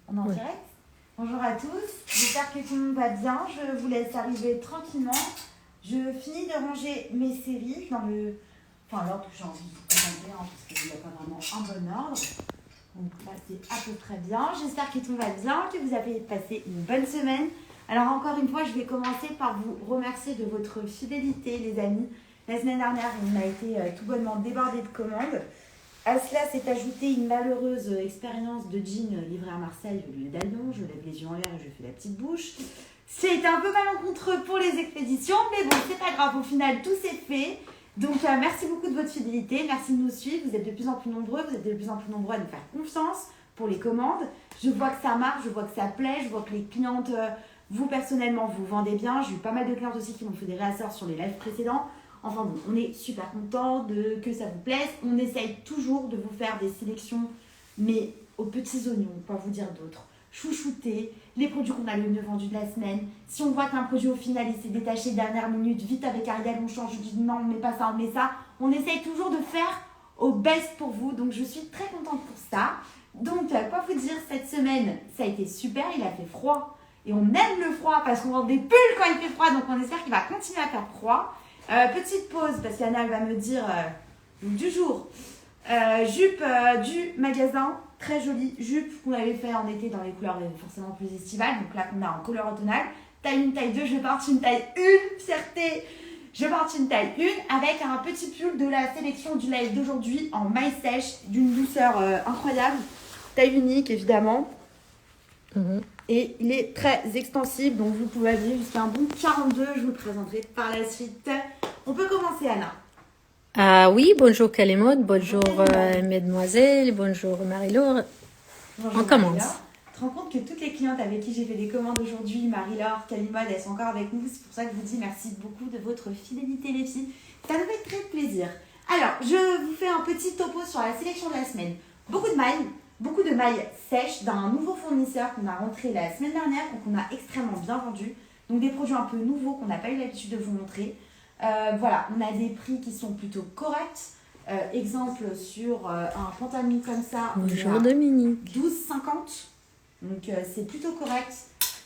On est en direct. Bonjour à tous, j'espère que tout le monde va bien. Je vous laisse arriver tranquillement. Je finis de ranger mes séries dans l'ordre que j'ai envie de ranger, parce qu'il n'y a pas vraiment un bon ordre. Donc là, c'est à peu près bien. J'espère que tout va bien, que vous avez passé une bonne semaine. Alors encore une fois, je vais commencer par vous remercier de votre fidélité, les amis. La semaine dernière, il m'a été tout bonnement débordé de commandes. À cela s'est ajoutée une malheureuse expérience de jean livré à Marseille au lieu d'à Lyon. Je lève les yeux en l'air et je fais la petite bouche. C'était un peu malencontreux pour les expéditions, mais bon, c'est pas grave. Au final, tout s'est fait. Donc, merci beaucoup de votre fidélité. Merci de nous suivre. Vous êtes de plus en plus nombreux. Vous êtes de plus en plus nombreux à nous faire confiance pour les commandes. Je vois que ça marche. Je vois que ça plaît. Je vois que les clientes, vous personnellement, vous vendez bien. J'ai eu pas mal de clientes aussi qui m'ont fait des réassorts sur les lives précédents. Enfin bon, on est super content que ça vous plaise. On essaye toujours de vous faire des sélections, mais aux petits oignons, pas vous dire d'autres. Chouchouter les produits qu'on a le mieux vendus de la semaine. Si on voit qu'un produit au final il s'est détaché dernière minute, vite avec Ariel on change, je dis non, on met pas ça, on met ça. On essaye toujours de faire au best pour vous, donc je suis très contente pour ça. Donc quoi vous dire, cette semaine ça a été super, il a fait froid et on aime le froid parce qu'on vend des pulls quand il fait froid, donc on espère qu'il va continuer à faire froid. Petite pause parce qu'Anna va me dire du jour. Jupe du magasin, très jolie jupe qu'on avait fait en été dans les couleurs forcément plus estivales. Donc là qu'on a en couleur automnale. Taille 1, taille 2, je porte une taille 1, fierté. Je porte une taille 1 avec un petit pull de la sélection du live d'aujourd'hui en maille sèche d'une douceur incroyable. Taille unique évidemment. Et il est très extensible, donc vous pouvez habiller jusqu'à un bon 42. Je vous le présenterai par la suite. On peut commencer, Anna. Oui, bonjour Kalimot, bonjour mesdemoiselles, bonjour Marie-Laure. Bonjour, on commence. Marie-Laure. Tu te rends compte que toutes les clientes avec qui j'ai fait des commandes aujourd'hui, Marie-Laure, Kalimot, elles sont encore avec nous. C'est pour ça que je vous dis merci beaucoup de votre fidélité, les filles. Ça nous fait très plaisir. Alors, je vous fais un petit topo sur la sélection de la semaine. Beaucoup de mailles sèches d'un nouveau fournisseur qu'on a rentré la semaine dernière et qu'on a extrêmement bien vendu. Donc des produits un peu nouveaux qu'on n'a pas eu l'habitude de vous montrer. Voilà, on a des prix qui sont plutôt corrects. Exemple sur un pantalon comme ça. Bonjour Dominique. 12,50. Donc c'est plutôt correct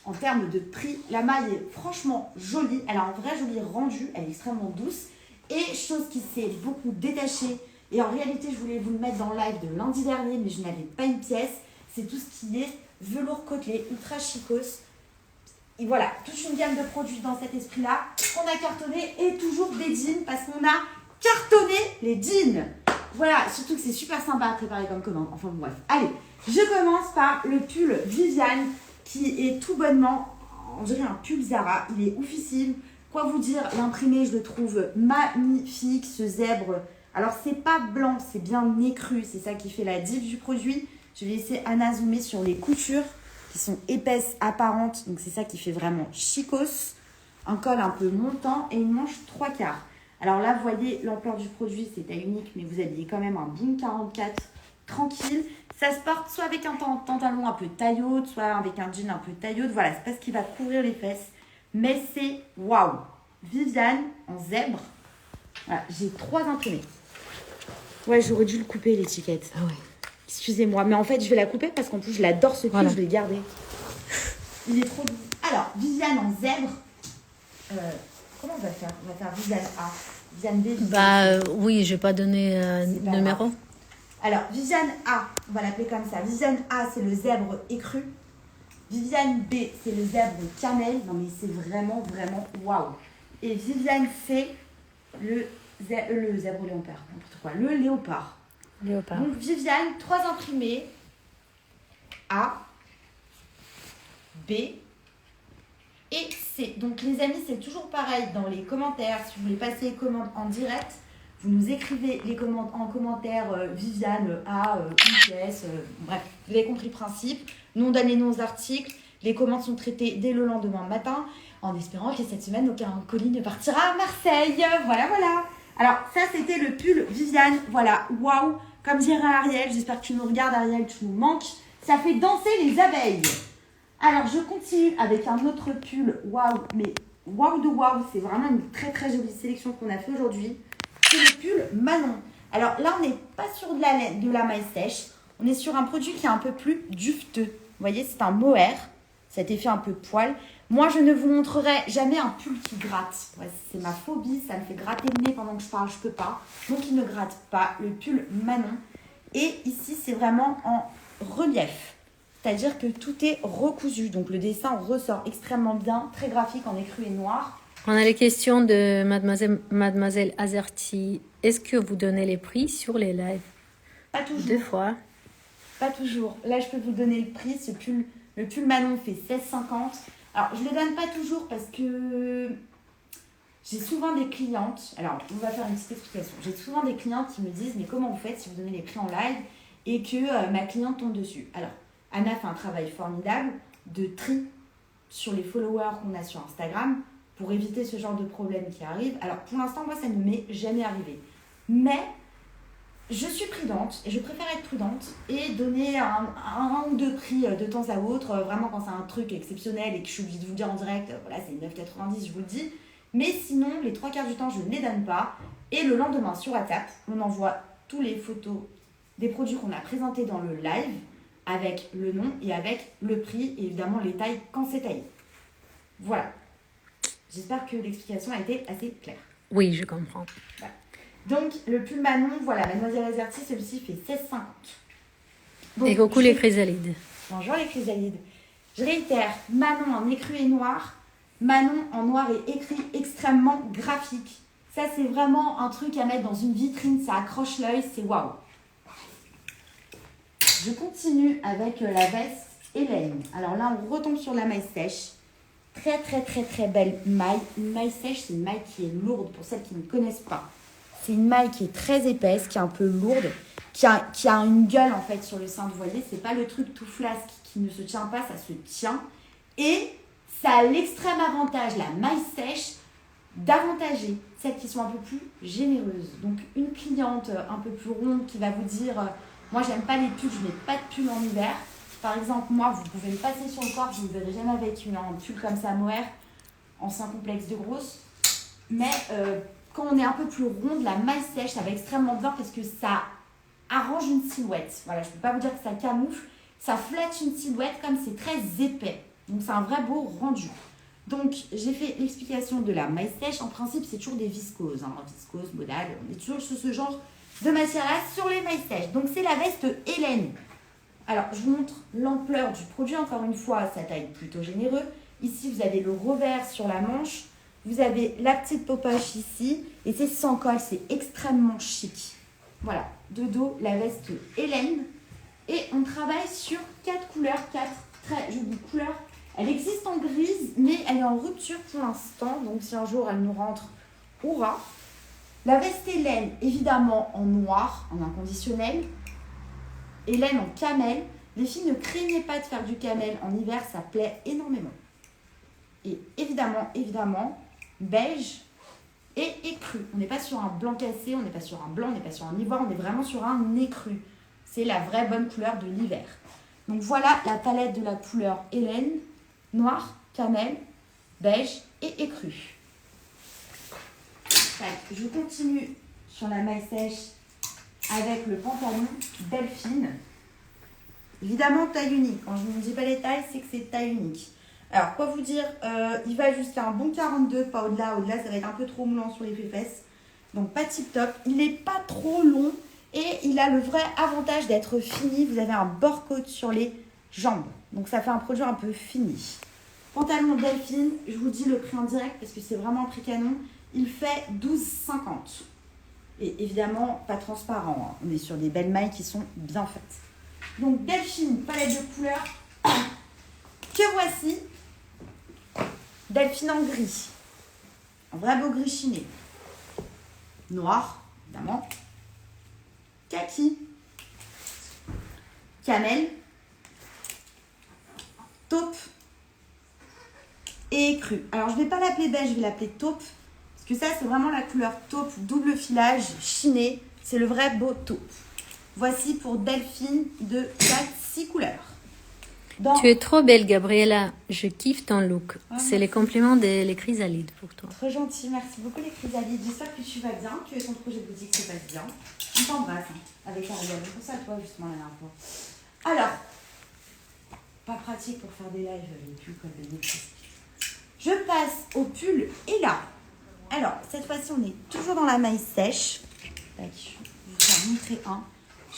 en termes de prix. La maille est franchement jolie. Elle a un vrai joli rendu. Elle est extrêmement douce. Et chose qui s'est beaucoup détachée. Et en réalité, je voulais vous le mettre dans le live de lundi dernier, mais je n'avais pas une pièce. C'est tout ce qui est velours côtelé, ultra chicos. Et voilà, toute une gamme de produits dans cet esprit-là qu'on a cartonné et toujours des jeans parce qu'on a cartonné les jeans. Voilà, surtout que c'est super sympa à préparer comme commande. Enfin bref, allez, je commence par le pull Viviane qui est tout bonnement, on dirait un pull Zara. Il est oufissime. Quoi vous dire, l'imprimé, je le trouve magnifique, ce zèbre. Alors, c'est pas blanc, c'est bien écru. C'est ça qui fait la diff du produit. Je vais laisser Anna zoomer sur les coutures qui sont épaisses, apparentes. Donc, c'est ça qui fait vraiment chicos. Un col un peu montant et une manche 3/4. Alors là, vous voyez l'ampleur du produit, c'est taille unique, mais vous habillez quand même un bon 44 tranquille. Ça se porte soit avec un pantalon un peu taille haute, soit avec un jean un peu taille haute. Voilà, c'est pas ce qui va couvrir les fesses. Mais c'est waouh. Viviane en zèbre. Voilà, j'ai 3 imprimés. Ouais, j'aurais dû le couper l'étiquette. Ah ouais. Excusez-moi, mais en fait, je vais la couper parce qu'en plus, je l'adore ce pull, voilà. Je vais le garder. Il est trop doux. Alors, Viviane en zèbre. Comment on va faire? On va faire Viviane A. Viviane B. Viviane C. Oui, je vais pas donner numéro. Grave. Alors, Viviane A, on va l'appeler comme ça. Viviane A, c'est le zèbre écru. Viviane B, c'est le zèbre camel. Non, mais c'est vraiment, vraiment waouh. Et Viviane C, le zèbre léopard, n'importe quoi, le léopard. Donc Viviane, 3 imprimés, A, B et C. Donc les amis, c'est toujours pareil dans les commentaires. Si vous voulez passer les commandes en direct, vous nous écrivez les commandes en commentaire, Viviane A, une pièce, bref, vous avez compris le principe. Nous on donne les noms aux articles, les commandes sont traitées dès le lendemain matin, en espérant que cette semaine aucun colis ne partira à Marseille. Voilà. Alors, ça, c'était le pull Viviane. Voilà, waouh. Comme dirait Ariel, j'espère que tu nous regardes, Ariel, tu nous manques. Ça fait danser les abeilles. Alors, je continue avec un autre pull. Waouh, mais waouh de waouh. C'est vraiment une très, très jolie sélection qu'on a fait aujourd'hui. C'est le pull Manon. Alors là, on n'est pas sur de la maille sèche. On est sur un produit qui est un peu plus dufteux. voyez, c'est un mohair. Cet effet un peu poil. Moi, je ne vous montrerai jamais un pull qui gratte. Ouais, c'est ma phobie, ça me fait gratter le nez pendant que je parle, je peux pas. Donc, il ne gratte pas. Le pull Manon. Et ici, c'est vraiment en relief. C'est-à-dire que tout est recousu. Donc, le dessin ressort extrêmement bien, très graphique en écru et noir. On a les questions de Mademoiselle Azerty. Est-ce que vous donnez les prix sur les lives? Pas toujours. 2 fois. Pas toujours. Là, je peux vous donner le prix. Le pull Manon fait 16,50. Alors, je ne le donne pas toujours parce que j'ai souvent des clientes. Alors, on va faire une petite explication. J'ai souvent des clientes qui me disent, mais comment vous faites si vous donnez les prix en live et que ma cliente tombe dessus? Alors, Anna fait un travail formidable de tri sur les followers qu'on a sur Instagram pour éviter ce genre de problème qui arrive. Alors, pour l'instant, moi, ça ne m'est jamais arrivé. Mais je suis prudente et je préfère être prudente et donner un ou deux prix de temps à autre. Vraiment, quand c'est un truc exceptionnel et que je suis obligée de vous dire en direct, voilà, c'est 9,90, je vous le dis. Mais sinon, les 3 quarts du temps, je ne les donne pas. Et le lendemain, sur WhatsApp, on envoie toutes les photos des produits qu'on a présentés dans le live avec le nom et avec le prix et évidemment les tailles quand c'est taillé. Voilà. J'espère que l'explication a été assez claire. Oui, je comprends. Voilà. Donc, le pull Manon, voilà, Mademoiselle Azerty, celui-ci fait 16,50. Et coucou les chrysalides. Bonjour les chrysalides. Je réitère, Manon en écru et noir, Manon en noir et écrit extrêmement graphique. Ça, c'est vraiment un truc à mettre dans une vitrine, ça accroche l'œil, c'est waouh. Je continue avec la veste Hélène. Alors là, on retombe sur la maille sèche. Très, très, très, très belle maille. Une maille sèche, c'est une maille qui est lourde pour celles qui ne connaissent pas. C'est une maille qui est très épaisse, qui est un peu lourde, qui a une gueule en fait sur le sein. Vous voyez, c'est pas le truc tout flasque qui ne se tient pas, ça se tient. Et ça a l'extrême avantage, la maille sèche, d'avantager celles qui sont un peu plus généreuses. Donc une cliente un peu plus ronde qui va vous dire moi j'aime pas les pulls, je mets pas de pull en hiver. Par exemple, moi, vous pouvez me passer sur le corps, je ne me verrai jamais avec un pull comme ça, mohair, en sein complexe de grosse. Mais quand on est un peu plus ronde, la maille sèche, ça va extrêmement bien parce que ça arrange une silhouette. Voilà, je ne peux pas vous dire que ça camoufle, ça flatte une silhouette comme c'est très épais. Donc, c'est un vrai beau rendu. Donc, j'ai fait l'explication de la maille sèche. En principe, c'est toujours des viscoses. Viscose, modal, on est toujours sur ce genre de matière-là sur les mailles sèches. Donc, c'est la veste Hélène. Alors, je vous montre l'ampleur du produit. Encore une fois, sa taille plutôt généreux. Ici, vous avez le revers sur la manche. Vous avez la petite popoche ici. Et c'est sans colle, c'est extrêmement chic. Voilà, de dos, la veste Hélène. Et on travaille sur 4 couleurs, 4 très jolies couleurs. Elle existe en grise, mais elle est en rupture pour l'instant. Donc, si un jour elle nous rentre, hurrah. La veste Hélène, évidemment, en noir, en inconditionnel. Hélène en camel. Les filles, ne craignez pas de faire du camel en hiver, ça plaît énormément. Et évidemment, beige et écru. On n'est pas sur un blanc cassé, on n'est pas sur un blanc, on n'est pas sur un ivoire, on est vraiment sur un écru. C'est la vraie bonne couleur de l'hiver. Donc voilà la palette de la couleur Hélène, noir, camel, beige et écru. Je continue sur la maille sèche avec le pantalon Delphine. Évidemment, taille unique. Quand je ne dis pas les tailles, c'est que c'est taille unique. Alors, quoi vous dire, il va jusqu'à un bon 42, pas au-delà. Au-delà, ça va être un peu trop moulant sur les fesses. Donc, pas tip top. Il n'est pas trop long et il a le vrai avantage d'être fini. Vous avez un bord côte sur les jambes. Donc, ça fait un produit un peu fini. Pantalon Delphine, je vous dis le prix en direct parce que c'est vraiment un prix canon. Il fait 12,50. Et évidemment, pas transparent. On est sur des belles mailles qui sont bien faites. Donc, Delphine, palette de couleurs que voici. Delphine en gris. Un vrai beau gris chiné. Noir, évidemment. Kaki. Camel. Taupe. Et écru. Alors, je ne vais pas l'appeler beige, je vais l'appeler taupe. Parce que ça, c'est vraiment la couleur taupe, double filage, chiné. C'est le vrai beau taupe. Voici pour Delphine de 4-6 couleurs. Tu es trop belle, Gabriella. Je kiffe ton look. C'est les compliments des chrysalides pour toi. Trop gentil, merci beaucoup les chrysalides. J'espère que tu vas bien, que ton projet de boutique se passe bien. Je t'embrasse avec Ariel. Je pense à toi justement la dernière fois. Alors, papa, pratique pour faire des lives, les pulls comme des pulls. Je passe au pull et là. Alors, cette fois-ci, on est toujours dans la maille sèche. Tac, je vais vous en montrer un.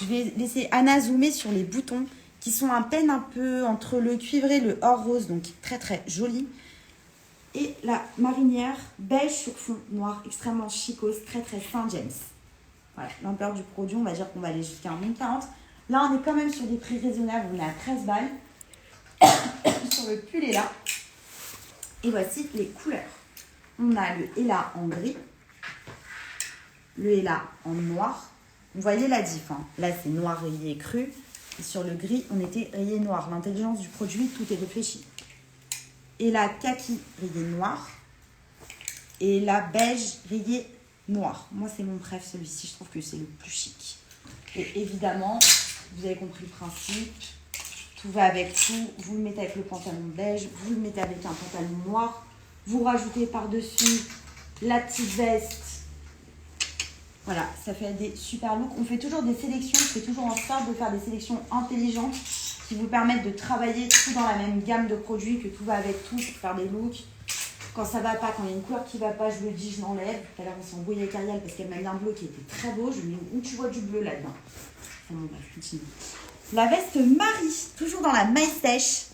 Je vais laisser Anna zoomer sur les boutons qui sont à peine un peu entre le cuivré et le or rose, donc très très joli. Et la marinière beige sur fond noir, extrêmement chicose, très très Saint James. Voilà, l'ampleur du produit, on va dire qu'on va aller jusqu'à 1,40 €. Là, on est quand même sur des prix raisonnables, on est à 13 balles. Sur le pull et là. Et voici les couleurs. On a le Ella en gris, le Ella en noir. Vous voyez la diff, hein. Là, c'est noir rayé cru. Et sur le gris, on était rayé noir. L'intelligence du produit, tout est réfléchi. Ella kaki rayé noir. Et la beige rayé noir. Moi, c'est mon préf, celui-ci. Je trouve que c'est le plus chic. Et évidemment, vous avez compris le principe. Tout va avec tout. Vous le mettez avec le pantalon beige. Vous le mettez avec un pantalon noir. Vous rajoutez par-dessus la petite veste. Voilà, ça fait des super looks. On fait toujours des sélections. Je fais toujours en sorte de faire des sélections intelligentes qui vous permettent de travailler tout dans la même gamme de produits, que tout va avec tout pour faire des looks. Quand ça va pas, quand il y a une couleur qui va pas, je le dis, je l'enlève. Tout à l'heure, on s'est embrouillé avec Ariel parce qu'elle m'a mis un bleu qui était très beau. Je lui ai mis où tu vois du bleu là-dedans. Enfin, bon, bref, continue. La veste Marie, toujours dans la maille sèche.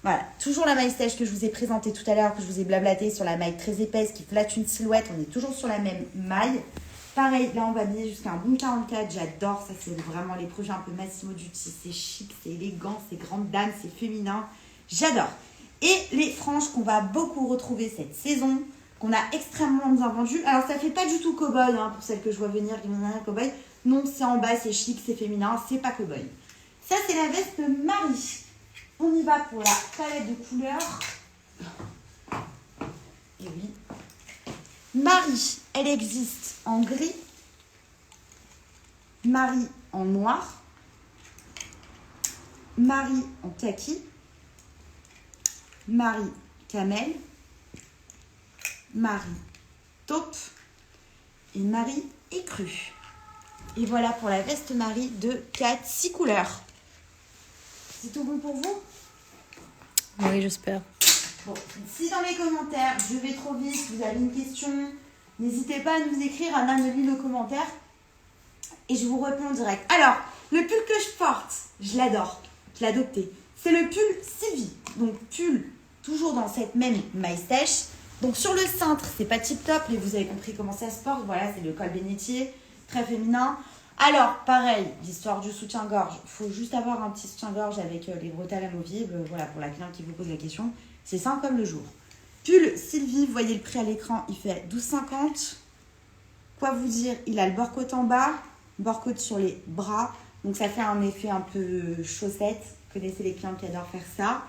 Voilà, toujours la maille sèche que je vous ai présentée tout à l'heure, que je vous ai blablaté sur la maille très épaisse qui flatte une silhouette. On est toujours sur la même maille. Pareil, là, on va habiller jusqu'à un bon 44. J'adore, ça, c'est vraiment les projets un peu Massimo Dutti. C'est chic, c'est élégant, c'est grande dame, c'est féminin. J'adore. Et les franges qu'on va beaucoup retrouver cette saison, qu'on a extrêmement bien vendues. Alors, ça fait pas du tout cow-boy, hein, pour celles que je vois venir, qui vont dire cow-boy. Non, c'est en bas, c'est chic, c'est féminin, c'est pas cow-boy. Ça, c'est la veste Marie. On y va pour la palette de couleurs. Et oui. Marie, elle existe en gris. Marie en noir. Marie en kaki. Marie camel. Marie taupe. Et Marie écrue. Et voilà pour la veste Marie de 6 couleurs. C'est tout bon pour vous? Oui, j'espère. Bon, si dans les commentaires, je vais trop vite, vous avez une question, n'hésitez pas à nous écrire, Anna me lit le commentaire et je vous réponds en direct. Alors, le pull que je porte, je l'adore, je l'ai adopté. C'est le pull Sylvie. Donc, pull toujours dans cette même maille sèche. Donc, sur le cintre, c'est pas tip top, mais vous avez compris comment ça se porte. Voilà, c'est le col bénitier, très féminin. Alors, pareil, l'histoire du soutien-gorge. Il faut juste avoir un petit soutien-gorge avec les bretelles amovibles. Voilà, pour la cliente qui vous pose la question. C'est simple comme le jour. Pull Sylvie, vous voyez le prix à l'écran, il fait 12,50. Quoi vous dire, il a le bord-côte en bas, bord-côte sur les bras. Donc, ça fait un effet un peu chaussette. Vous connaissez les clients qui adorent faire ça.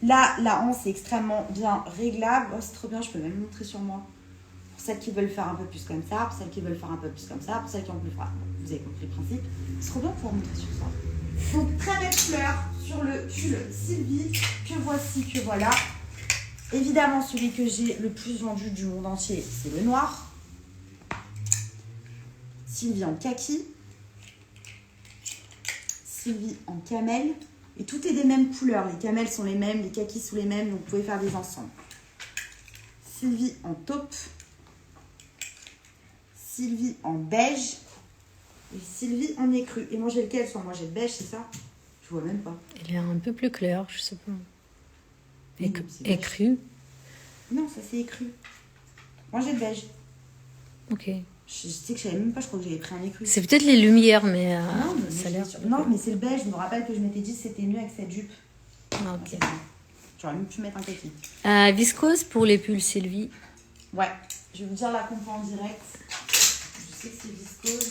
Là, la hanche est extrêmement bien réglable. Oh, c'est trop bien, je peux même le montrer sur moi. Pour celles qui veulent faire un peu plus comme ça, pour celles qui veulent faire un peu plus comme ça, pour celles qui ont plus froid. Vous avez compris le principe. C'est trop bien pour vous montrer sur ça. Donc, très belle fleur sur le pull Sylvie, que voici, que voilà. Évidemment, celui que j'ai le plus vendu du monde entier, c'est le noir. Sylvie en kaki. Sylvie en camel. Et tout est des mêmes couleurs. Les camels sont les mêmes, les kakis sont les mêmes, donc vous pouvez faire des ensembles. Sylvie en taupe. Sylvie en beige. Et Sylvie en écru. Et moi, j'ai lequel sur moi? J'ai le beige, c'est ça? Je vois même pas. Il est un peu plus clair, je sais pas. Non, Écru. Non, ça c'est écru. Moi, j'ai le beige. Ok. Je sais que je savais même pas, je crois que j'avais pris un écru. C'est peut-être les lumières, mais Non, mais ça a l'air... Non, mais c'est le beige. Je me rappelle que je m'étais dit que c'était mieux avec cette jupe. Ah, ok. J'aurais même pu mettre un kaki. Viscose pour les pulls Sylvie. Ouais, je vais vous dire la compo en direct. Je sais que c'est viscose.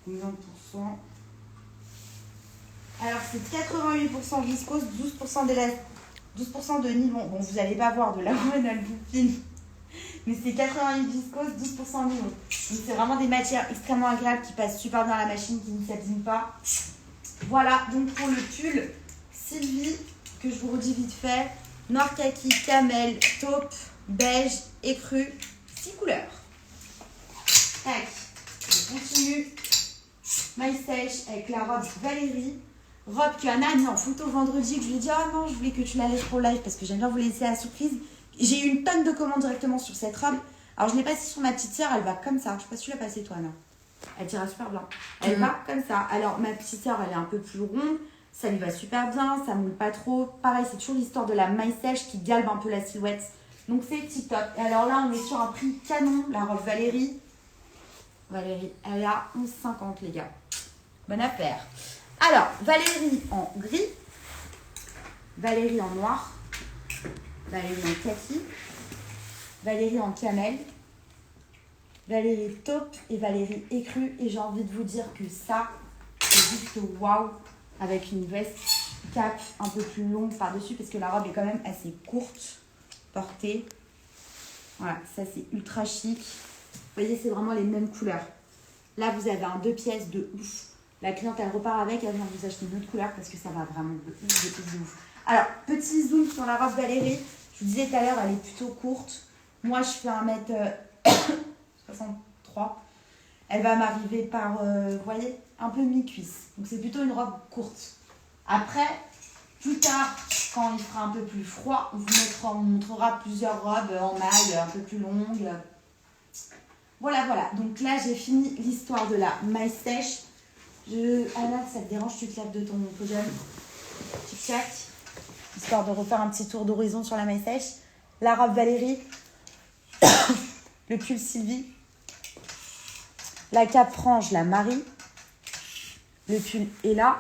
Combien de pourcents? Alors, c'est 88% viscose, 12% d'élastique, 12% de nylon. Bon, vous n'allez pas voir de la laine boufine. Mais c'est 88 viscose, 12% nylon. Donc, c'est vraiment des matières extrêmement agréables qui passent super bien à la machine, qui ne s'abîment pas. Voilà, donc pour le pull Sylvie, que je vous redis vite fait, noir kaki, camel, taupe, beige, écru, 6 couleurs. Tac, je continue. Maille sèche avec la robe Valérie. robe que Anna a mis en photo vendredi, que je lui ai dit, oh non, je voulais que tu la laisses pour le live parce que j'aime bien vous laisser la surprise. J'ai eu une tonne de commandes directement sur cette robe. Alors, je l'ai passée sur ma petite sœur, elle va comme ça. Je sais pas si tu l'as passée, toi, Anna. Elle tira super bien. Elle va comme ça. Alors, ma petite sœur, elle est un peu plus ronde. Ça lui va super bien, ça moule pas trop. Pareil, c'est toujours l'histoire de la maille sèche qui galbe un peu la silhouette. Donc, c'est tip-top. Et alors là, on est sur un prix canon. La robe Valérie. Valérie, elle est à 11,50, les gars. Bonne affaire. Alors, Valérie en gris. Valérie en noir. Valérie en kaki. Valérie en camel. Valérie taupe et Valérie écrue. Et j'ai envie de vous dire que ça, c'est juste waouh. Avec une veste cap un peu plus longue par-dessus. Parce que la robe est quand même assez courte. Portée. Voilà, ça c'est ultra chic. Vous voyez, c'est vraiment les mêmes couleurs. Là, vous avez un 2 pièces de ouf. La cliente, elle repart avec. Elle vient vous acheter une autre couleur parce que ça va vraiment de ouf, de ouf. Alors, petit zoom sur la robe Valérie. Je vous disais tout à l'heure, elle est plutôt courte. Moi, je fais 1m63. Elle va m'arriver par, vous voyez, un peu mi-cuisse. Donc, c'est plutôt une robe courte. Après, plus tard, quand il fera un peu plus froid, on vous montrera plusieurs robes en maille un peu plus longues. Voilà, voilà. Donc là, j'ai fini l'histoire de la maille sèche. Anna, ça te dérange, tu te lèves de ton podium. Tic-tac. Histoire de refaire un petit tour d'horizon sur la maille sèche. La robe Valérie. Le pull Sylvie. La cape frange, la Marie. Le pull Ella.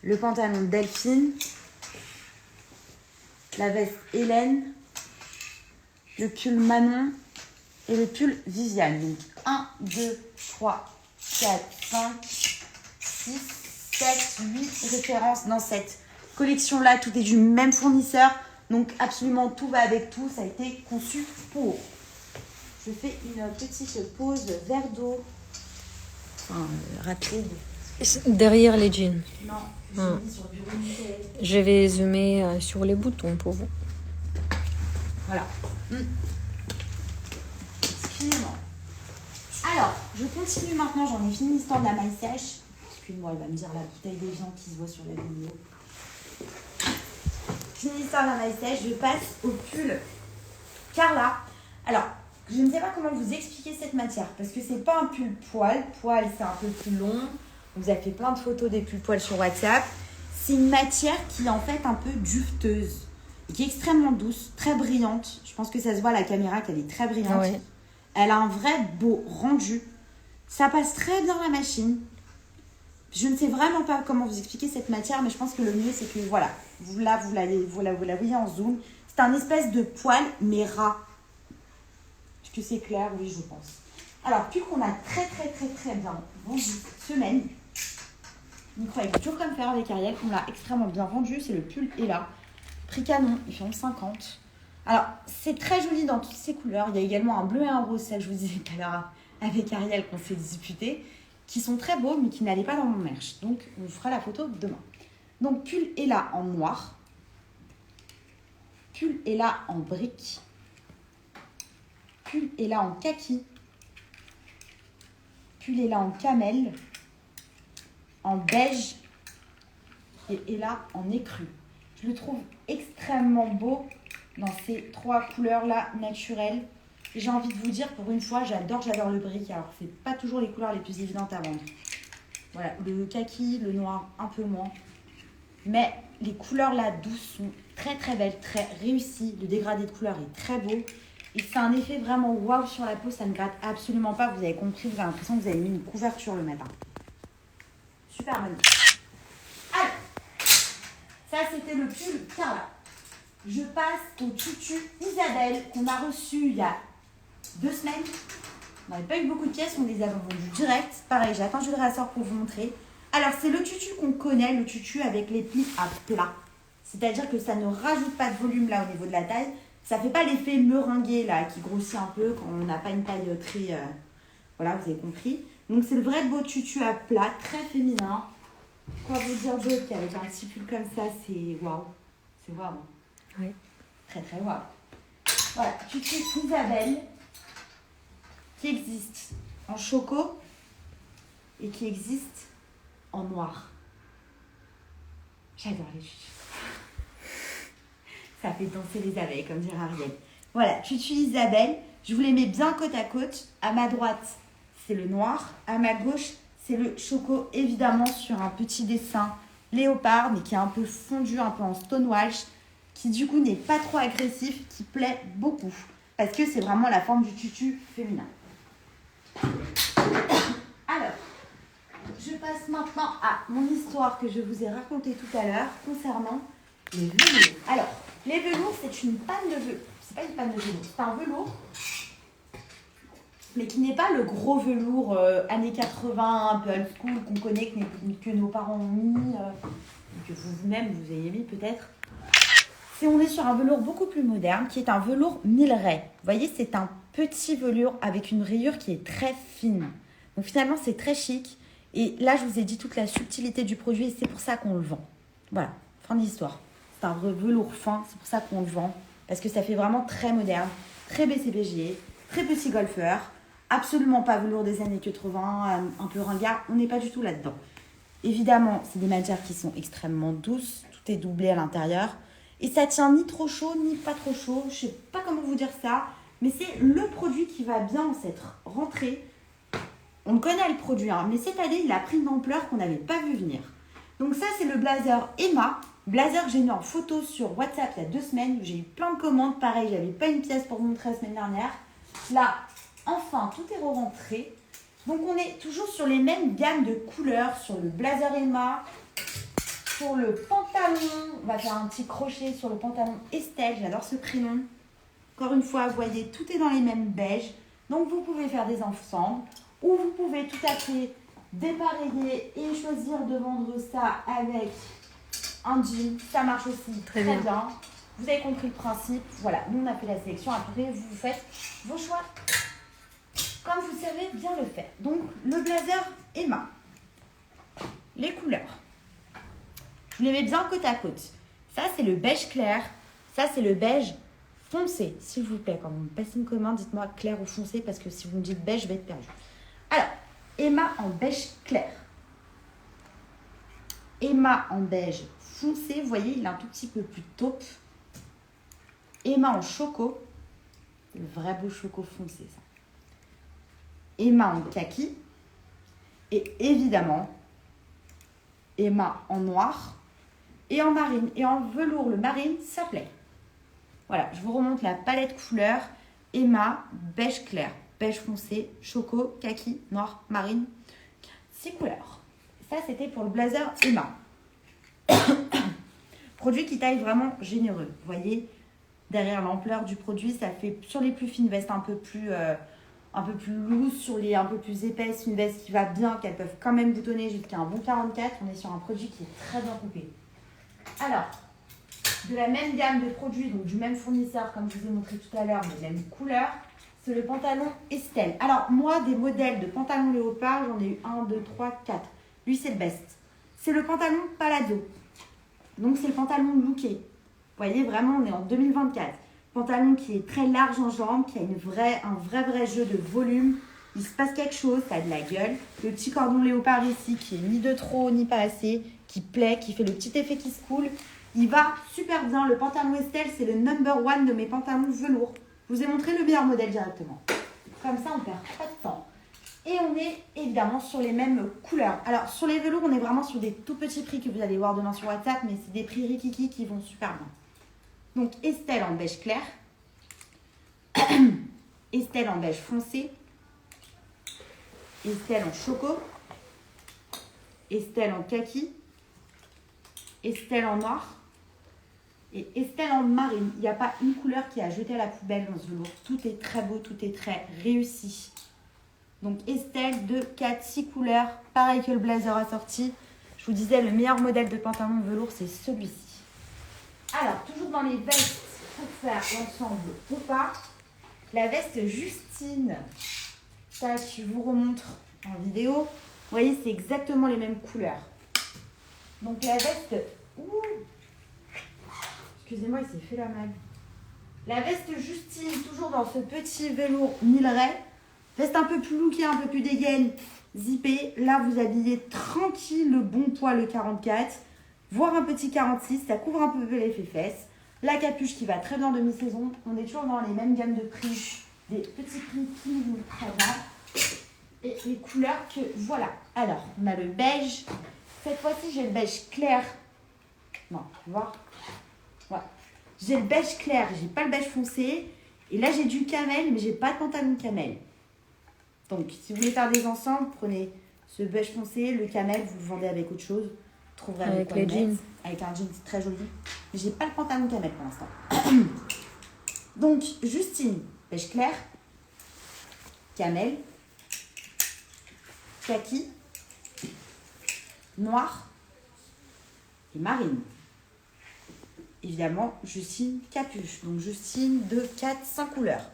Le pantalon Delphine. La veste Hélène. Le pull Manon. Et le pull Viviane. Donc 1, 2, 3, 4, 5, 6, 7, 8 références dans cette collection-là. Tout est du même fournisseur. Donc absolument tout va avec tout. Ça a été conçu pour. Je fais une petite pause verre d'eau. Enfin, rapide. Derrière les jeans. Non, j'ai mis sur le bureau nickel. Je vais zoomer sur les boutons pour vous. Voilà. Excusez-moi. Alors, je continue maintenant. J'en ai fini l'histoire de la maille sèche. Excuse-moi, elle va me dire la bouteille de viande qui se voit sur la vidéo. Fini l'histoire de la maille sèche. Je passe au pull Carla. Alors, je ne sais pas comment vous expliquer cette matière parce que c'est pas un pull poil. Poil, c'est un peu plus long. Vous avez fait plein de photos des pulls poils sur WhatsApp. C'est une matière qui est en fait un peu duveteuse et qui est extrêmement douce, très brillante. Je pense que ça se voit à la caméra qu'elle est très brillante. Ouais. Elle a un vrai beau rendu. Ça passe très bien la machine. Je ne sais vraiment pas comment vous expliquer cette matière, mais je pense que le mieux, c'est que voilà, vous la voyez en zoom. C'est un espèce de poil, mais ras. Est-ce que c'est clair? Oui, je pense. Alors, pull qu'on a très bien vendu cette semaine. Incroyable, toujours comme faire avec Ariel, on l'a extrêmement bien vendu. C'est le pull Ella. Prix canon, il fait 11,50. Alors, c'est très joli dans toutes ces couleurs. Il y a également un bleu et un rose, celle que je vous disais tout à l'heure avec Ariel qu'on s'est disputé, qui sont très beaux, mais qui n'allaient pas dans mon merch. Donc, on vous fera la photo demain. Donc, pull Ella en noir. Pull Ella en brique. Pull Ella en kaki. Pull Ella en camel. En beige. Et Ella en écru. Je le trouve extrêmement beau dans ces trois couleurs-là naturelles. Et j'ai envie de vous dire, pour une fois, j'adore le brique. Alors, c'est pas toujours les couleurs les plus évidentes à vendre. Voilà, le kaki, le noir, un peu moins. Mais les couleurs là douces sont très belles, très réussies. Le dégradé de couleurs est très beau. Et c'est un effet vraiment waouh sur la peau. Ça ne gratte absolument pas. Vous avez compris, vous avez l'impression que vous avez mis une couverture le matin. Super magnifique. Alors, ça c'était le pull Carla. Je passe au tutu Isabelle qu'on a reçu il y a 2 semaines. On n'avait pas eu beaucoup de pièces, on les a vendues direct. Pareil, j'ai attendu le rassort pour vous montrer. Alors, c'est le tutu qu'on connaît, le tutu avec les plis à plat. C'est-à-dire que ça ne rajoute pas de volume là au niveau de la taille. Ça ne fait pas l'effet meringué là qui grossit un peu quand on n'a pas une taille très... Voilà, vous avez compris. Donc, c'est le vrai beau tutu à plat, très féminin. Quoi vous dire d'autre qu'avec un petit pull comme ça, c'est waouh. C'est waouh. Oui. Très waouh. Voilà, tutu Isabelle qui existe en choco et qui existe en noir. J'adore les tutus. Ça fait danser les abeilles, comme dirait Ariel. Voilà, tutu Isabelle. Je vous les mets bien côte à côte. À ma droite, c'est le noir. À ma gauche, c'est le choco, évidemment, sur un petit dessin léopard, mais qui est un peu fondu, un peu en stonewash, qui du coup n'est pas trop agressif, qui plaît beaucoup. Parce que c'est vraiment la forme du tutu féminin. Alors, je passe maintenant à mon histoire que je vous ai racontée tout à l'heure concernant les velours. Alors, les velours, c'est une panne de velours. C'est pas une panne de velours, c'est un velours, mais qui n'est pas le gros velours années 80, un peu old school, qu'on connaît, que nos parents ont mis, que vous-même vous ayez mis peut-être. On est sur un velours beaucoup plus moderne, qui est un velours Milleray. Vous voyez, c'est un petit velours avec une rayure qui est très fine. Donc finalement, c'est très chic. Et là, je vous ai dit toute la subtilité du produit et c'est pour ça qu'on le vend. Voilà, fin de l'histoire. C'est un vrai velours fin, c'est pour ça qu'on le vend. Parce que ça fait vraiment très moderne, très BCBG, très petit golfeur. Absolument pas velours des années 80, un peu ringard. On n'est pas du tout là-dedans. Évidemment, c'est des matières qui sont extrêmement douces. Tout est doublé à l'intérieur. Et ça tient ni trop chaud, ni pas trop chaud. Je ne sais pas comment vous dire ça. Mais c'est le produit qui va bien en cette rentrée. On connaît le produit, hein, mais cette année, il a pris une ampleur qu'on n'avait pas vu venir. Donc ça, c'est le blazer Emma. Blazer que j'ai mis en photo sur WhatsApp il y a 2 semaines. J'ai eu plein de commandes. Pareil, j'avais pas une pièce pour vous montrer la semaine dernière. Là, enfin, tout est re-rentré. Donc on est toujours sur les mêmes gammes de couleurs. Sur le blazer Emma. Sur le pantalon, on va faire un petit crochet sur le pantalon Estelle, j'adore ce prénom. Encore une fois, vous voyez, tout est dans les mêmes beiges. Donc vous pouvez faire des ensembles ou vous pouvez tout à fait dépareiller et choisir de vendre ça avec un jean. Ça marche aussi très bien. Vous avez compris le principe. Voilà, nous on a fait la sélection. Après, vous faites vos choix comme vous savez bien le faire. Donc le blazer Emma. Les couleurs. Je les mets bien côte à côte. Ça, c'est le beige clair. Ça, c'est le beige foncé. S'il vous plaît, quand vous me passez une commande, dites-moi clair ou foncé, parce que si vous me dites beige, je vais être perdue. Alors, Emma en beige clair. Emma en beige foncé. Vous voyez, il est un tout petit peu plus taupe. Emma en choco. Le vrai beau choco foncé, ça. Emma en kaki. Et évidemment, Emma en noir. Et en marine, et en velours, le marine, ça plaît. Voilà, je vous remonte la palette couleur. Emma, beige clair, beige foncé, choco, kaki, noir, marine. 6 couleurs. Ça, c'était pour le blazer Emma. Produit qui taille vraiment généreux. Vous voyez, derrière l'ampleur du produit, ça fait sur les plus fines vestes un peu plus loose, sur les un peu plus épaisses, une veste qui va bien, qu'elles peuvent quand même boutonner jusqu'à un bon 44. On est sur un produit qui est très bien coupé. Alors, de la même gamme de produits, donc du même fournisseur, comme je vous ai montré tout à l'heure, mais même couleur, c'est le pantalon Estelle. Alors, moi, des modèles de pantalon léopard, j'en ai eu 1, 2, 3, 4. Lui, c'est le best. C'est le pantalon Palazzo. Donc, c'est le pantalon looké. Vous voyez, vraiment, on est en 2024. Pantalon qui est très large en jambes, qui a un vrai jeu de volume. Il se passe quelque chose, ça a de la gueule. Le petit cordon léopard ici, qui est ni de trop, ni pas assez, qui plaît, qui fait le petit effet qui se coule. Il va super bien. Le pantalon Estelle, c'est le number 1 de mes pantalons velours. Je vous ai montré le meilleur modèle directement. Comme ça, on ne perd pas de temps. Et on est évidemment sur les mêmes couleurs. Alors, sur les velours, on est vraiment sur des tout petits prix que vous allez voir demain sur WhatsApp, mais c'est des prix rikiki qui vont super bien. Donc, Estelle en beige clair. Estelle en beige foncé. Estelle en choco. Estelle en kaki. Estelle en noir. Et Estelle en marine. Il n'y a pas une couleur qui a jeté à la poubelle dans ce velours. Tout est très beau, tout est très réussi. Donc Estelle, 2, 4, 6 couleurs. Pareil que le blazer assorti. Je vous disais, le meilleur modèle de pantalon velours, c'est celui-ci. Alors, toujours dans les vestes pour faire l'ensemble ou pas. La veste Justine. Ça, je vous remontre en vidéo. Vous voyez, c'est exactement les mêmes couleurs. Donc la veste... Excusez-moi, il s'est fait la malle. La veste Justine, toujours dans ce petit velours Milleray. Veste un peu plus lookée, un peu plus dégaine, zippée. Là, vous habillez tranquille le bon poids, le 44. voire un petit 46, ça couvre un peu les fesses. La capuche qui va très bien demi-saison. On est toujours dans les mêmes gammes de prix, des petits prix qui nous très bien. Et les couleurs que voilà. Alors, on a le beige. Cette fois-ci, j'ai le beige clair. Non, tu vois. Voilà. J'ai le beige clair, j'ai pas le beige foncé. Et là, j'ai du camel, mais j'ai pas de pantalon camel. Donc, si vous voulez faire des ensembles, prenez ce beige foncé, le camel, vous le vendez avec autre chose. Vous trouverez avec les jeans. Avec un jean très joli. Mais j'ai pas le pantalon camel pour l'instant. Donc, Justine, beige clair, camel, kaki, noir et marine. Évidemment, Justine capuche. Donc, Justine de 4-5 couleurs.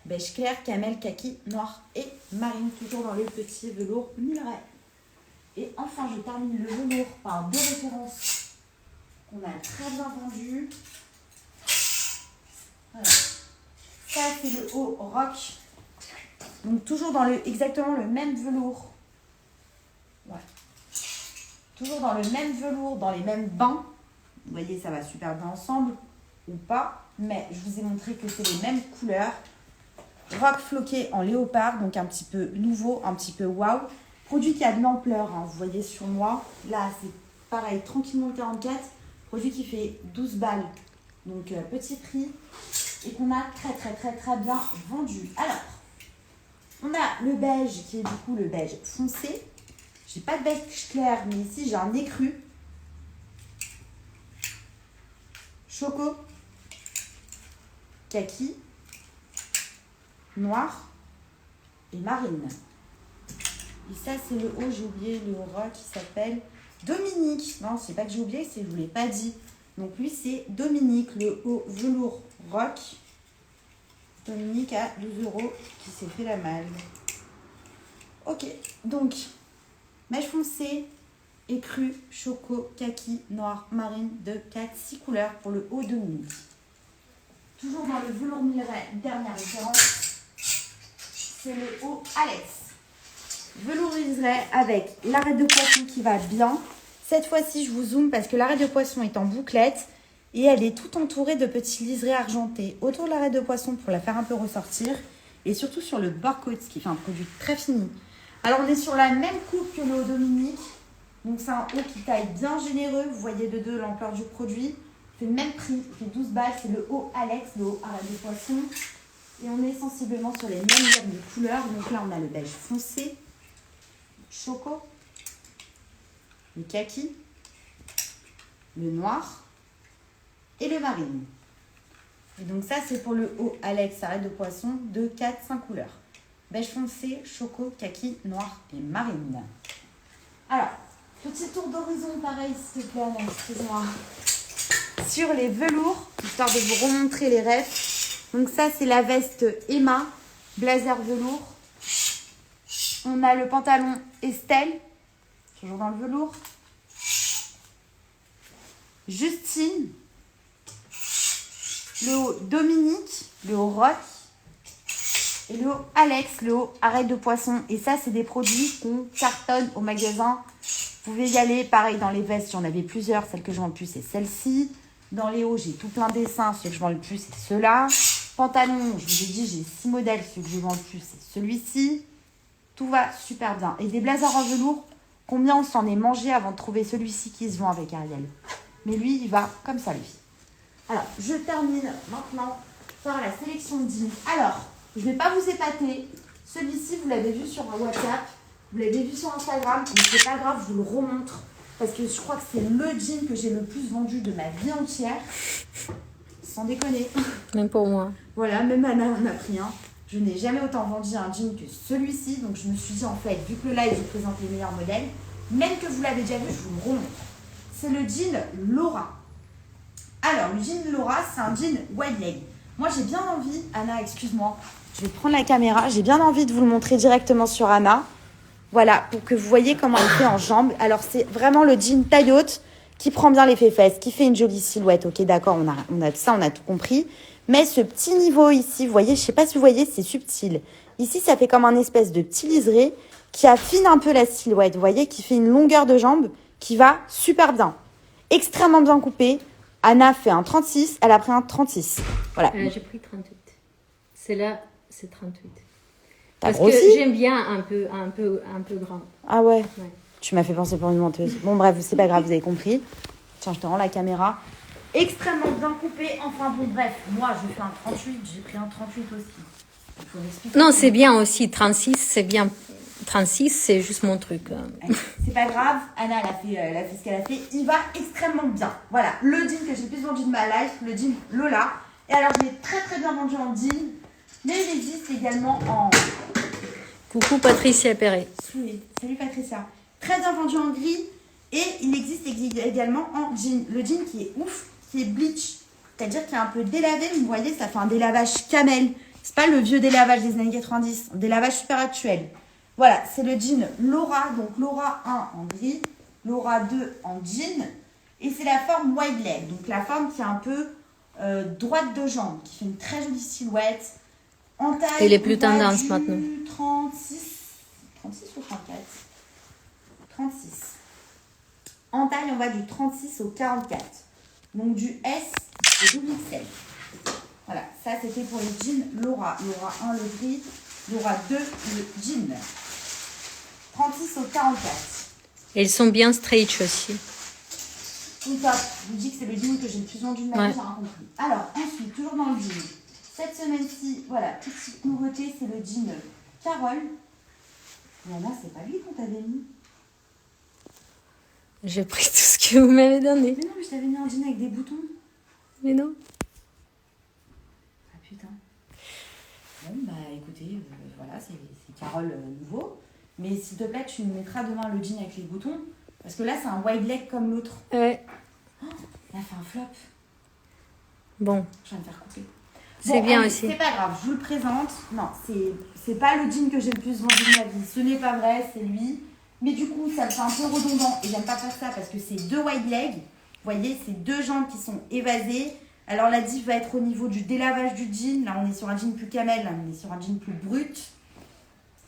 Beige clair, camel, kaki, noir et marine. Toujours dans le petit velours Milleray. Et enfin, je termine le velours par 2 références qu'on a très bien vendues. Voilà. Ça, c'est le haut rock. Donc, toujours dans exactement le même velours. Ouais. Toujours dans le même velours, dans les mêmes bains. Vous voyez, ça va super bien ensemble ou pas. Mais je vous ai montré que c'est les mêmes couleurs. Rock floqué en léopard, donc un petit peu nouveau, un petit peu waouh. Produit qui a de l'ampleur, hein, vous voyez sur moi. Là, c'est pareil, tranquillement 44. Produit qui fait 12 balles. Donc, petit prix. Et qu'on a très bien vendu. Alors, on a le beige qui est du coup le beige foncé. J'ai pas de beige clair, mais ici, j'ai un écru. Choco. Kaki. Noir. Et marine. Et ça, c'est le haut, j'ai oublié le haut rock qui s'appelle Dominique. Non, c'est pas que j'ai oublié, c'est que je ne vous l'ai pas dit. Donc lui, c'est Dominique, le haut velours rock. Dominique à 12 € qui s'est fait la malle. Ok, donc, mèche foncée, écru, choco, kaki, noir, marine de 4-6 couleurs pour le haut Dominique. Toujours dans le velours Milleray, dernière référence, c'est le haut Alex. Velours liseré avec l'arête de poisson qui va bien. Cette fois-ci, je vous zoome parce que l'arête de poisson est en bouclette et elle est tout entourée de petits liserés argentés autour de l'arête de poisson pour la faire un peu ressortir et surtout sur le bord-côte, ce qui fait un produit très fini. Alors, on est sur la même coupe que le haut Dominique. Donc, c'est un haut qui taille bien généreux. Vous voyez de deux l'ampleur du produit. C'est le même prix, il fait 12 balles. C'est le haut Alex, le haut arête de poisson. Et on est sensiblement sur les mêmes gammes de couleurs. Donc là, on a le beige foncé, choco, le kaki, le noir et le marine. Et donc ça, c'est pour le haut Alex arête de poisson de 4-5 couleurs. Beige foncé, choco, kaki, noir et marine. Alors, petit tour d'horizon pareil, s'il te plaît, Anna, excuse-moi. Sur les velours, histoire de vous remontrer les refs. Donc ça, c'est la veste Emma, blazer velours. On a le pantalon Estelle, toujours dans le velours. Justine, le haut Dominique, le haut rock. Et le haut Alex, le haut arête de poisson. Et ça, c'est des produits qu'on cartonne au magasin. Vous pouvez y aller. Pareil, dans les vestes, j'en avais plusieurs. Celle que je vends le plus, c'est celle-ci. Dans les hauts, j'ai tout plein de dessins. Celui que je vends le plus, c'est ceux-là. Pantalon, je vous ai dit, j'ai 6 modèles. Celui que je vends le plus, c'est celui-ci. Tout va super bien. Et des blazers en velours, combien on s'en est mangé avant de trouver celui-ci qui se vend avec Ariel. Mais lui, il va comme ça, lui. Alors, je termine maintenant par la sélection de jeans. Alors, je ne vais pas vous épater. Celui-ci, vous l'avez vu sur WhatsApp. Vous l'avez vu sur Instagram. Mais c'est pas grave, je vous le remontre. Parce que je crois que c'est le jean que j'ai le plus vendu de ma vie entière. Sans déconner. Même pour moi. Voilà, même Anna en a pris un. Je n'ai jamais autant vendu un jean que celui-ci. Donc je me suis dit, en fait, vu que le live, je présente les meilleurs modèles, même que vous l'avez déjà vu, je vous le remontre. C'est le jean Laura. Alors, le jean Laura, c'est un jean wide leg. Moi, j'ai bien envie, Anna, excuse-moi, je vais prendre la caméra. J'ai bien envie de vous le montrer directement sur Anna. Voilà, pour que vous voyez comment elle fait en jambes. Alors, c'est vraiment le jean taille haute qui prend bien les fesses, qui fait une jolie silhouette. Ok, d'accord, on a ça, on a tout compris. Mais ce petit niveau ici, vous voyez, je ne sais pas si vous voyez, c'est subtil. Ici, ça fait comme un espèce de petit liseré qui affine un peu la silhouette. Vous voyez, qui fait une longueur de jambe qui va super bien. extrêmement bien coupé. Anna fait un 36, elle a pris un 36. Voilà. J'ai pris 38. C'est là, c'est 38. T'as Parce grossi? que j'aime bien un peu grand. Ah ouais. Ouais. Tu m'as fait penser pour une menteuse. Bon bref, c'est pas grave, vous avez compris. Tiens, je te rends la caméra. Extrêmement bien coupé. Enfin bon, bref, moi je fais un 38, j'ai pris un 38 aussi. Il faut m'expliquer. Non, c'est bien aussi. 36, c'est bien. 36, c'est juste mon truc. C'est pas grave, Anna elle a fait ce qu'elle a fait. Il va extrêmement bien. Voilà, le jean que j'ai le plus vendu de ma life, le jean Lola. Et alors je l'ai très très bien vendu en jean, mais il existe également en... Coucou Patricia Perret. Oui, salut Patricia. Très bien vendu en gris et il existe également en jean. Le jean qui est ouf, qui est bleach, c'est-à-dire qu'il est un peu délavé, mais vous voyez, ça fait un délavage camel. C'est pas le vieux délavage des années 90, un délavage super actuel. Voilà, c'est le jean Laura, donc Laura 1 en gris, Laura 2 en jean, et c'est la forme wide leg, donc la forme qui est un peu droite de jambe, qui fait une très jolie silhouette. En taille, Elle est plus on va tendance du maintenant. 36 ou 34 36. En taille, on va du 36 au 44. Donc du S au double XL. Voilà, ça c'était pour les jeans Laura. Laura 1 le gris, Laura 2 le jean. 36 au 44. Et ils sont bien stretch aussi. Donc top, je vous dis que c'est le jean que j'ai le plus vendu de ma vie, j'ai rien compris. Alors ensuite, toujours dans le jean. Cette semaine-ci, voilà, petite nouveauté, c'est le jean Carole. Mais là, c'est pas lui qu'on t'avait mis. J'ai pris tout ce que vous m'avez donné. Mais non, mais je t'avais mis un jean avec des boutons. Mais non. Ah putain. Bon, bah écoutez, voilà, c'est Carole nouveau. Mais s'il te plaît, tu me mettras demain le jean avec les boutons. Parce que là, c'est un wide leg comme l'autre. Ouais. Oh, il a fait un flop. Bon. Je viens de faire couper. C'est bien allez, aussi. C'est pas grave, je vous le présente. Non, c'est pas le jean que j'ai le plus vendu de ma vie. Ce n'est pas vrai, c'est lui. Mais du coup, ça me fait un peu redondant. Et j'aime pas faire ça parce que c'est deux wide legs. Vous voyez, c'est deux jambes qui sont évasées. Alors la diff va être au niveau du délavage du jean. Là, on est sur un jean plus camel. Là, on est sur un jean plus brut.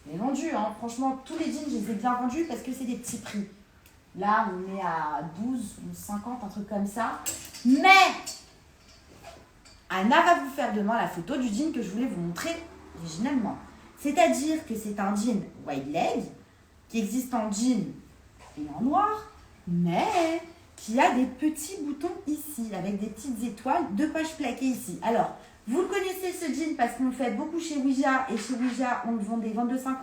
Mais vendu, hein. Franchement, tous les jeans, je les ai bien vendus parce que c'est des petits prix. Là, on est à 12, 50, un truc comme ça. Mais Anna va vous faire demain la photo du jean que je voulais vous montrer originalement. C'est-à-dire que c'est un jean wide leg qui existe en jean et en noir, mais qui a des petits boutons ici, avec des petites étoiles, deux poches plaquées ici. Alors, vous le connaissez ce jean parce qu'on le fait beaucoup chez Ouija, et chez Ouija, on le vend des 22,50.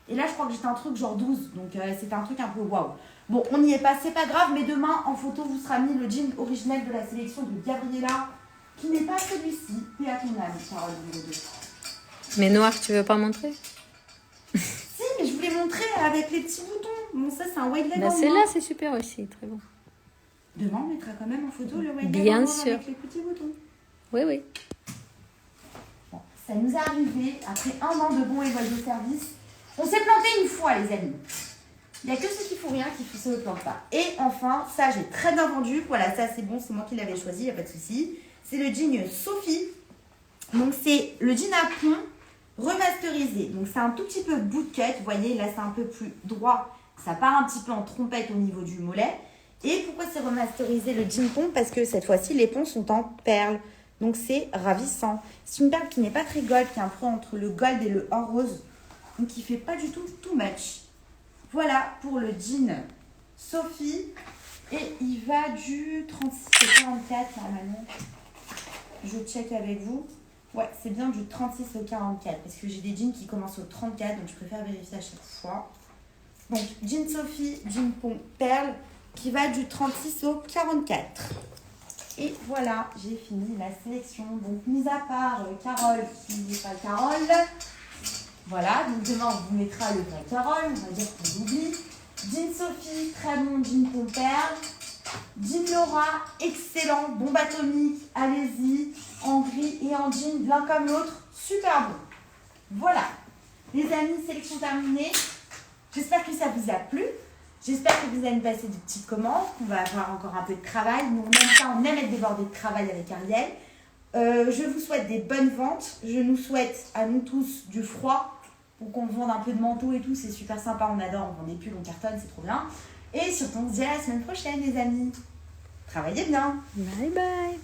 Et là, je crois que j'étais un truc genre 12, donc c'était un truc un peu waouh. Bon, on n'y est pas, c'est pas grave, mais demain, en photo, vous sera mis le jean originel de la sélection de Gabriella, qui n'est pas celui-ci. Paix à ton âme, Carole numéro 2. Mais noir, tu veux pas montrer? Si, mais je voulais montrer avec les petits boutons. Bon, ça, c'est un wide leg Bah, en celle-là, noir. c'est super aussi, très bon. Demain, on mettra quand même en photo le wide leg Bien en noir sûr. avec les petits boutons. Oui, oui. Bon, ça nous est arrivé après un an de bons et loyaux services. On s'est planté une fois, les amis. Il n'y a que ceux qui font rien qui ne se plantent pas. Et enfin, ça, j'ai très bien vendu. Voilà, ça, c'est bon, c'est moi qui l'avais choisi, il n'y a pas de souci. C'est le jean Sophie. Donc, c'est le jean à pont remasterisé. Donc, c'est un tout petit peu bootcut. Vous voyez, là, c'est un peu plus droit. Ça part un petit peu en trompette au niveau du mollet. Et pourquoi c'est remasterisé le jean pont? Parce que cette fois-ci, les ponts sont en perles. Donc, c'est ravissant. C'est une perle qui n'est pas très gold, qui est un peu entre le gold et le or rose. Donc, qui ne fait pas du tout too much. Voilà pour le jean Sophie. Et il va du 36 au 44 normalement. Je check avec vous. Ouais, c'est bien du 36 au 44. Parce que j'ai des jeans qui commencent au 34. Donc je préfère vérifier à chaque fois. Donc jean Sophie, jean pont perle. Qui va du 36 au 44. Et voilà, j'ai fini la sélection. Donc mis à part Carole qui n'est pas Carole. Voilà, donc demain on vous mettra le vrai Carole, on va dire qu'on l'oublie. Jean Sophie, très bon jean pont perle. Jean Laura, excellent, bombe atomique, allez-y, en gris et en jean, l'un comme l'autre, super bon. Voilà, les amis, sélection terminée. J'espère que ça vous a plu. J'espère que vous allez me passer des petites commandes, qu'on va avoir encore un peu de travail. Nous, on aime ça, on aime être débordé de travail avec Ariel. Je vous souhaite des bonnes ventes. Je nous souhaite à nous tous du froid pour qu'on vende un peu de manteaux et tout. C'est super sympa, on adore. On vend des pulls, on cartonne, c'est trop bien. Et surtout, on se dit à la semaine prochaine, les amis. Travaillez bien. Bye bye.